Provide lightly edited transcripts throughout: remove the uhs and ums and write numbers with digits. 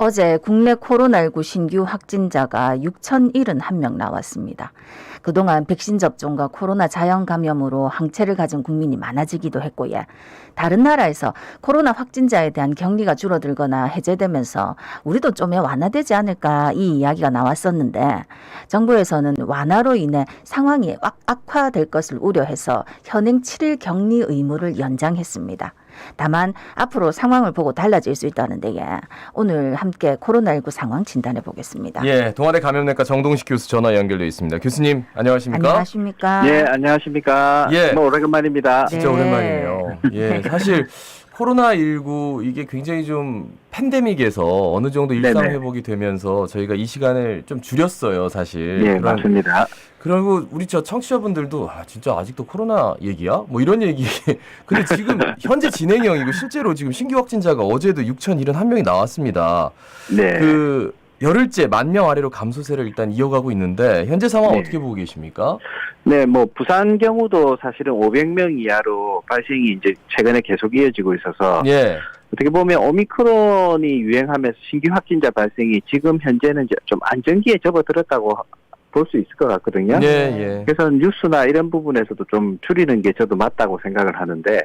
어제 국내 코로나19 신규 확진자가 6,071명 나왔습니다. 그동안 백신 접종과 코로나 자연 감염으로 항체를 가진 국민이 많아지기도 했고, 다른 나라에서 코로나 확진자에 대한 격리가 줄어들거나 해제되면서 우리도 좀 완화되지 않을까 이 이야기가 나왔었는데, 정부에서는 완화로 인해 상황이 악화될 것을 우려해서 현행 7일 격리 의무를 연장했습니다. 다만 앞으로 상황을 보고 달라질 수 있다는데, 오늘 함께 코로나19 상황 진단해 보겠습니다. 예, 동아대 감염내과 정동식 교수 전화 연결돼 있습니다. 교수님 안녕하십니까? 안녕하십니까? 예, 안녕하십니까? 예. 오래간만입니다. 진짜 네. 오랜만이에요. 예, 사실 코로나19 이게 굉장히 좀 팬데믹에서 어느 정도 일상 네네. 회복이 되면서 저희가 이 시간을 좀 줄였어요, 사실. 예, 맞습니다. 그리고 우리 저 청취자분들도 진짜 아직도 코로나 얘기야? 뭐 이런 얘기. 근데 지금 현재 진행형이고 실제로 지금 신규 확진자가 어제도 6,071명이 나왔습니다. 네. 그 열흘째 10,000명 아래로 감소세를 일단 이어가고 있는데 현재 상황 네. 어떻게 보고 계십니까? 네, 뭐 부산 경우도 사실은 500명 이하로 발생이 이제 최근에 계속 이어지고 있어서 예. 어떻게 보면 오미크론이 유행하면서 신규 확진자 발생이 지금 현재는 이제 좀 안정기에 접어들었다고 볼 수 있을 것 같거든요. 예, 예. 그래서 뉴스나 이런 부분에서도 좀 줄이는 게 저도 맞다고 생각을 하는데,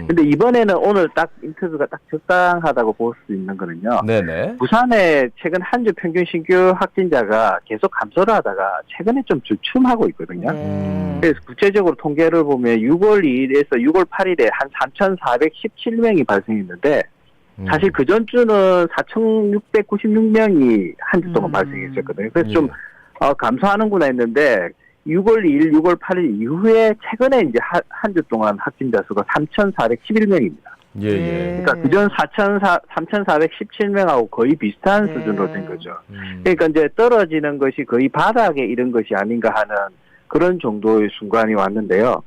근데 이번에는 오늘 딱 인터뷰가 딱 적당하다고 볼 수 있는 거는요. 네네. 부산의 최근 한 주 평균 신규 확진자가 계속 감소를 하다가 최근에 좀 주춤하고 있거든요. 네. 그래서 구체적으로 통계를 보면 6월 2일에서 6월 8일에 한 3,417명이 발생했는데, 사실 그 전주는 4,696명이 한 주 동안 발생했었거든요. 그래서 좀 감소하는구나 했는데 6월 2일, 6월 8일 이후에 최근에 이제 한 주 동안 확진자 수가 3,411명입니다. 예, 예. 그러니까 그전 3,417명하고 거의 비슷한 수준으로 된 거죠. 그러니까 이제 떨어지는 것이 거의 바닥에 이른 것이 아닌가 하는 그런 정도의 순간이 왔는데요.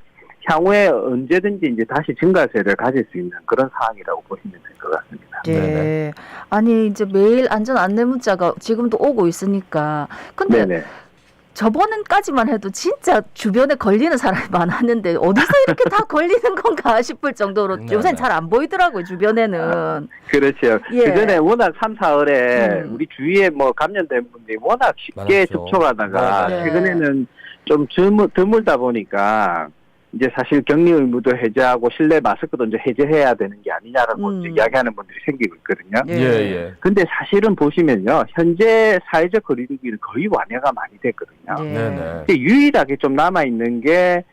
향후에 언제든지 이제 다시 증가세를 가질 수 있는 그런 상황이라고 보시면 될 것 같습니다. 네. 네네. 아니 이제 매일 안전 안내 문자가 지금도 오고 있으니까. 근데 네네. 저번까지만 해도 진짜 주변에 걸리는 사람이 많았는데 어디서 이렇게 다 걸리는 건가 싶을 정도로 네네. 요새는 잘 안 보이더라고요, 주변에는. 그렇죠. 예. 그전에 워낙 3, 4월에 우리 주위에 뭐 감염된 분들이 워낙 쉽게 많았죠. 접촉하다가 네. 최근에는 좀 드물다 보니까 이제 사실 격리 의무도 해제하고 실내 마스크도 이제 해제해야 되는 게 아니냐라고 이제 이야기하는 분들이 생기고 있거든요. 예, 예. 근데 사실은 보시면요. 현재 사회적 거리두기는 거의 완화가 많이 됐거든요. 네네. 근데 유일하게 좀 남아있는 게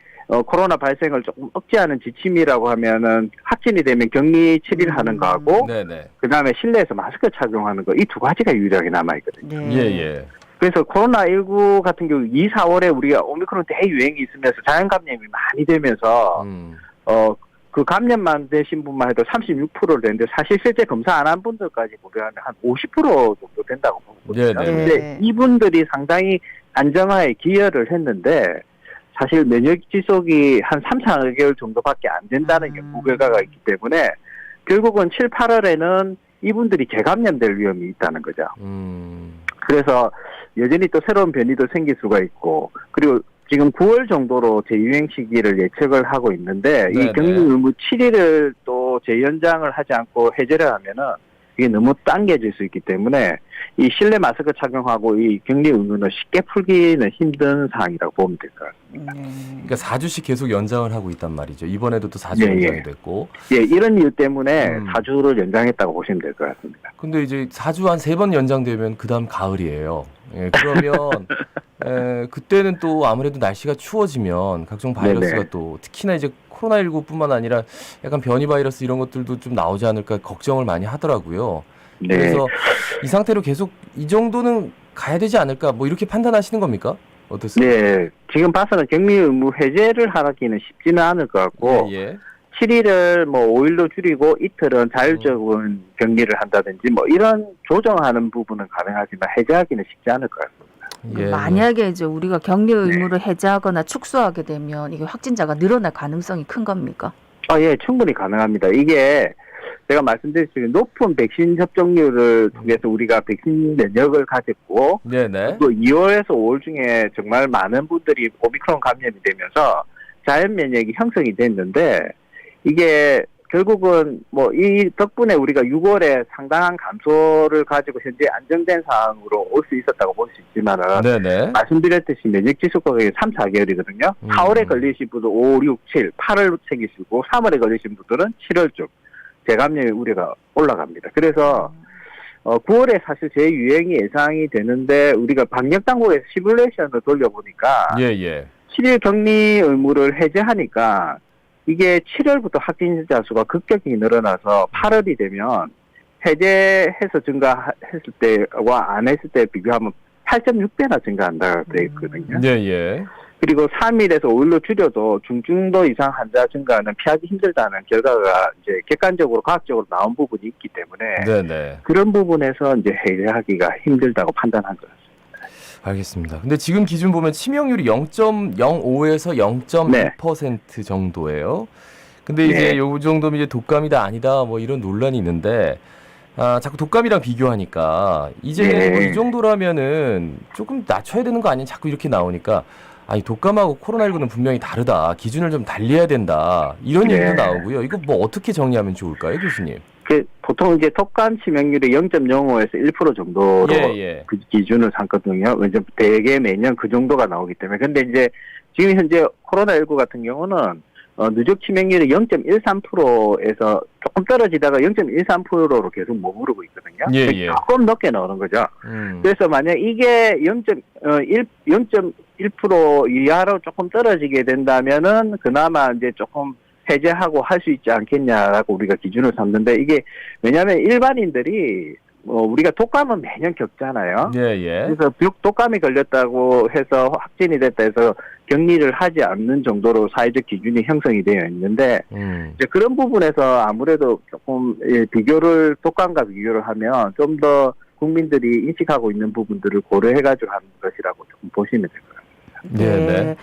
코로나 발생을 조금 억제하는 지침이라고 하면은 확진이 되면 격리 7일 하는 거하고 네네. 그다음에 실내에서 마스크 착용하는 거 이 두 가지가 유일하게 남아있거든요. 네. 예, 예. 그래서 코로나19 같은 경우 2, 4월에 우리가 오미크론 대유행이 있으면서 자연 감염이 많이 되면서 그 감염만 되신 분만 해도 36%를 되는데 사실 실제 검사 안 한 분들까지 고려하면 한 50% 정도 된다고 보거든요. 네네. 근데 이분들이 상당히 안정화에 기여를 했는데 사실 면역 지속이 한 3, 4개월 정도밖에 안 된다는 연구 결과가 있기 때문에 결국은 7, 8월에는 이분들이 재감염될 위험이 있다는 거죠. 그래서 여전히 또 새로운 변이도 생길 수가 있고, 그리고 지금 9월 정도로 재유행 시기를 예측을 하고 있는데, 네네. 이 격리 의무 7일을 또 재연장을 하지 않고 해제를 하면은 이게 너무 당겨질 수 있기 때문에 이 실내 마스크 착용하고 이 격리 의무는 쉽게 풀기는 힘든 상황이라고 보면 될 것 같습니다. 그러니까 4주씩 계속 연장을 하고 있단 말이죠. 이번에도 또 4주 예, 연장이 예. 됐고. 예, 이런 이유 때문에 4주를 연장했다고 보시면 될 것 같습니다. 근데 이제 4주 한 3번 연장되면 그다음 가을이에요. 예, 그러면 그때는 또 아무래도 날씨가 추워지면 각종 바이러스가 네네. 또 특히나 이제 코로나19뿐만 아니라 약간 변이 바이러스 이런 것들도 좀 나오지 않을까 걱정을 많이 하더라고요. 네. 그래서 이 상태로 계속 이 정도는 가야 되지 않을까 뭐 이렇게 판단하시는 겁니까? 어떻습니까? 네, 지금 봐서는 격리 의무 해제를 하기는 쉽지는 않을 것 같고, 예, 예. 7일을 뭐 5일로 줄이고 이틀은 자율적인 격리를 한다든지 뭐 이런 조정하는 부분은 가능하지만 해제하기는 쉽지 않을 것 같습니다. 예, 만약에 이제 우리가 격리 의무를 해제하거나 축소하게 되면 이게 확진자가 늘어날 가능성이 큰 겁니까? 예, 충분히 가능합니다. 이게 제가 말씀드렸지만 높은 백신 접종률을 통해서 우리가 백신 면역을 가졌고, 네네. 또 2월에서 5월 중에 정말 많은 분들이 오미크론 감염이 되면서 자연 면역이 형성이 됐는데, 이게 결국은 뭐 이 덕분에 우리가 6월에 상당한 감소를 가지고 현재 안정된 상황으로 올 수 있었다고 볼 수 있지만은 네네. 말씀드렸듯이 면역 지속과가 3, 4개월이거든요. 4월에 걸리신 분들 5, 6, 7, 8월 생기시고 3월에 걸리신 분들은 7월쯤 재감염의 우려가 올라갑니다. 그래서 9월에 사실 재유행이 예상이 되는데 우리가 방역당국에서 시뮬레이션을 돌려보니까 예. 7일 격리 의무를 해제하니까 이게 7월부터 확진자 수가 급격히 늘어나서 8월이 되면 해제해서 증가했을 때와 안 했을 때 비교하면 8.6배나 증가한다고 되어 있거든요. 예. 그리고 3일에서 5일로 줄여도 중증도 이상 환자 증가는 피하기 힘들다는 결과가 이제 객관적으로 과학적으로 나온 부분이 있기 때문에 네네. 그런 부분에서 이제 해제하기가 힘들다고 판단한 것 같습니다. 알겠습니다. 근데 지금 기준 보면 치명률이 0.05에서 0.2% 정도예요. 근데 이제 네. 요 정도면 이제 독감이다 아니다 뭐 이런 논란이 있는데 자꾸 독감이랑 비교하니까 이제 네. 뭐 이 정도라면은 조금 낮춰야 되는 거 아니냐 자꾸 이렇게 나오니까 아니 독감하고 코로나19는 분명히 다르다. 기준을 좀 달리해야 된다. 이런 네. 얘기도 나오고요. 이거 뭐 어떻게 정리하면 좋을까요, 교수님? 보통 이제 독감 치명률이 0.05에서 1% 정도로 예. 그 기준을 삼거든요. 이제 대개 매년 그 정도가 나오기 때문에. 근데 이제 지금 현재 코로나19 같은 경우는 누적 치명률이 0.13%에서 조금 떨어지다가 0.13%로 계속 머무르고 있거든요. 예. 조금 높게 나오는 거죠. 음. 그래서 만약 이게 0.1% 이하로 조금 떨어지게 된다면은 그나마 이제 조금 해제하고 할 수 있지 않겠냐라고 우리가 기준을 삼는데 이게 왜냐하면 일반인들이 우리가 독감은 매년 겪잖아요. 예. 그래서 독감이 걸렸다고 해서 확진이 됐다 해서 격리를 하지 않는 정도로 사회적 기준이 형성이 되어 있는데 이제 그런 부분에서 아무래도 조금 독감과 비교를 하면 좀 더 국민들이 인식하고 있는 부분들을 고려해가지고 하는 것이라고 조금 보시면 될 것 같아요. 네.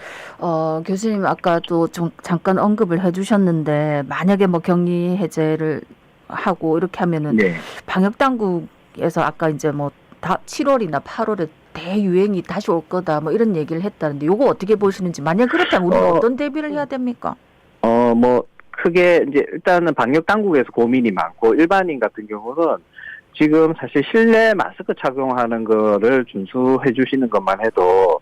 교수님 아까도 좀 잠깐 언급을 해주셨는데 만약에 뭐 격리 해제를 하고 이렇게 하면은 네. 방역 당국에서 아까 이제 뭐 7월이나 8월에 대유행이 다시 올 거다 뭐 이런 얘기를 했다는데 요거 어떻게 보시는지 만약 그렇다면 우리는 어떤 대비를 해야 됩니까? 뭐 크게 이제 일단은 방역 당국에서 고민이 많고 일반인 같은 경우는 지금 사실 실내 마스크 착용하는 거를 준수해 주시는 것만 해도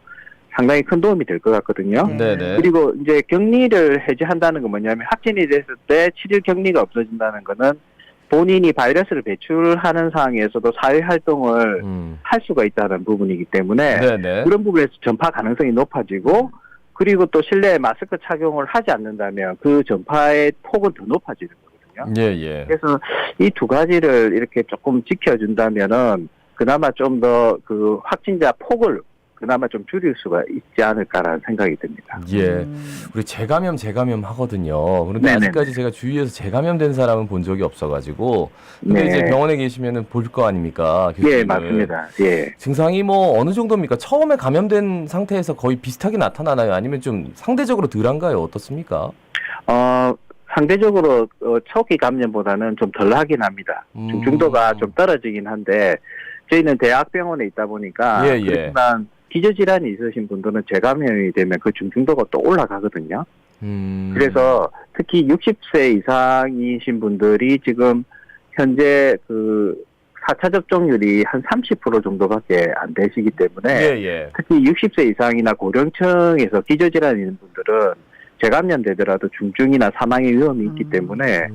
상당히 큰 도움이 될 것 같거든요. 네네. 그리고 이제 격리를 해제한다는 건 뭐냐면 확진이 됐을 때 7일 격리가 없어진다는 거는 본인이 바이러스를 배출하는 상황에서도 사회 활동을 할 수가 있다는 부분이기 때문에 네네. 그런 부분에서 전파 가능성이 높아지고 그리고 또 실내에 마스크 착용을 하지 않는다면 그 전파의 폭은 더 높아지는 거거든요. 예. 그래서 이 두 가지를 이렇게 조금 지켜준다면은 그나마 좀 더 그 확진자 폭을 그나마 좀 줄일 수가 있지 않을까라는 생각이 듭니다. 예. 우리 재감염 하거든요. 그런데 네네. 아직까지 제가 주위에서 재감염된 사람은 본 적이 없어가지고. 근데 네. 이제 병원에 계시면은 볼 거 아닙니까? 교수님은. 예, 맞습니다. 예. 증상이 뭐 어느 정도입니까? 처음에 감염된 상태에서 거의 비슷하게 나타나나요? 아니면 좀 상대적으로 덜한가요? 어떻습니까? 상대적으로 초기 감염보다는 좀 덜하긴 합니다. 중도가 좀 떨어지긴 한데 저희는 대학병원에 있다 보니까 예. 그렇지만 기저질환이 있으신 분들은 재감염이 되면 그 중도가 또 올라가거든요. 그래서 특히 60세 이상이신 분들이 지금 현재 그 4차 접종률이 한 30% 정도밖에 안 되시기 때문에 예. 특히 60세 이상이나 고령층에서 기저질환이 있는 분들은 재감염 되더라도 중증이나 사망의 위험이 있기 때문에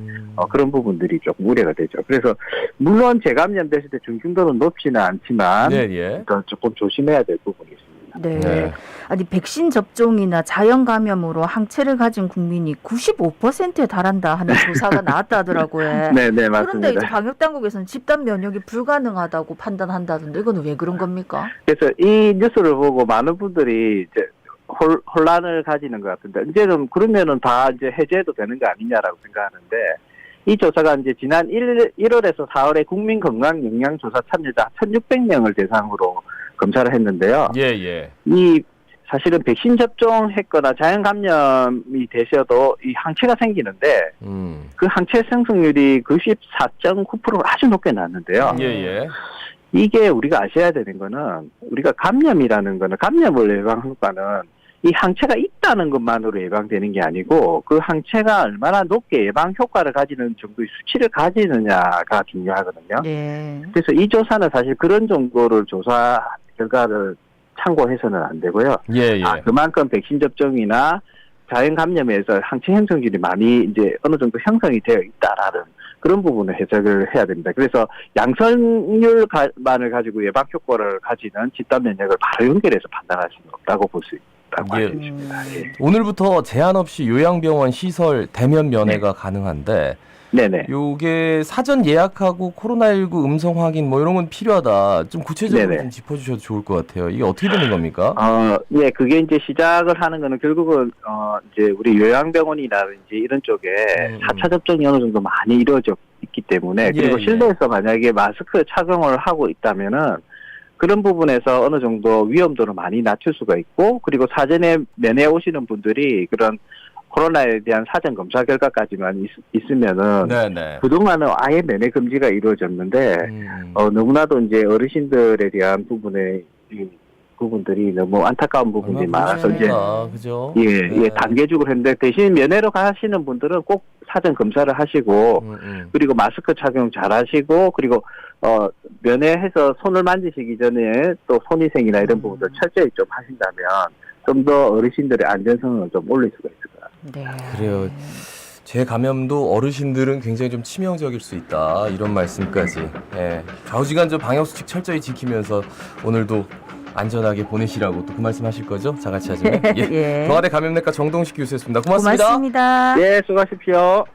그런 부분들이 조금 우려가 되죠. 그래서 물론 재감염 됐을 때 중증도는 높지는 않지만 예. 조금 조심해야 될 부분이 있습니다. 네. 아니 백신 접종이나 자연 감염으로 항체를 가진 국민이 95%에 달한다 하는 조사가 나왔다 하더라고요. 네, 그런데 맞습니다. 이제 방역 당국에서는 집단 면역이 불가능하다고 판단한다던데 이거는 왜 그런 겁니까? 그래서 이 뉴스를 보고 많은 분들이 이제 혼란을 가지는 것 같은데 이제는 그러면은 다 이제 해제해도 되는 거 아니냐라고 생각하는데 이 조사가 이제 지난 1월에서 4월에 국민건강영양조사 참여자 1,600명을 대상으로 검사를 했는데요. 예. 이 사실은 백신 접종했거나 자연 감염이 되셔도 이 항체가 생기는데 그 항체 생성률이 94.9%로 아주 높게 나왔는데요. 예. 이게 우리가 아셔야 되는 거는 우리가 감염이라는 거는 감염을 예방하는 거는 이 항체가 있다는 것만으로 예방되는 게 아니고 그 항체가 얼마나 높게 예방 효과를 가지는 정도의 수치를 가지느냐가 중요하거든요. 예. 그래서 이 조사는 사실 그런 정도를 조사 결과를 참고해서는 안 되고요. 예, 예. 그만큼 백신 접종이나 자연 감염에서 항체 형성률이 많이 이제 어느 정도 형성이 되어 있다라는 그런 부분을 해석을 해야 됩니다. 그래서 양성률만을 가지고 예방 효과를 가지는 집단 면역을 바로 연결해서 판단할 수는 없다고 볼 수 있다고 예. 알려주십니다. 예. 오늘부터 제한 없이 요양병원 시설 대면 면회가 가능한데 네네. 요게 사전 예약하고 코로나19 음성 확인 뭐 이런 건 필요하다. 좀 구체적으로 네네. 좀 짚어주셔도 좋을 것 같아요. 이게 어떻게 되는 겁니까? 예, 그게 이제 시작을 하는 거는 결국은, 이제 우리 요양병원이라든지 이런 쪽에 4차 접종이 어느 정도 많이 이루어져 있기 때문에, 그리고 예. 실내에서 만약에 마스크 착용을 하고 있다면은, 그런 부분에서 어느 정도 위험도를 많이 낮출 수가 있고, 그리고 사전에 면회 오시는 분들이 그런 코로나에 대한 사전 검사 결과까지만 있으면은, 네네. 그동안은 아예 면회 금지가 이루어졌는데, 너무나도 이제 어르신들에 대한 부분들이 너무 안타까운 부분이 많아서 이제 그죠? 예, 단계적으로 했는데 대신 면회로 가시는 분들은 꼭 사전 검사를 하시고 그리고 마스크 착용 잘 하시고 그리고 면회해서 손을 만지시기 전에 또 손위생이나 이런 부분들 철저히 좀 하신다면 좀 더 어르신들의 안전성을 좀 올릴 수가 있을 것 같습니다. 네. 그래요. 재감염도 어르신들은 굉장히 좀 치명적일 수 있다. 이런 말씀까지. 예. 좌우지간 저 방역수칙 철저히 지키면서 오늘도 안전하게 보내시라고 또 그 말씀 하실 거죠? 자가치 하시면. 예. 예. 동아대 감염내과 정동식 교수였습니다. 고맙습니다. 고맙습니다. 예, 수고하십시오.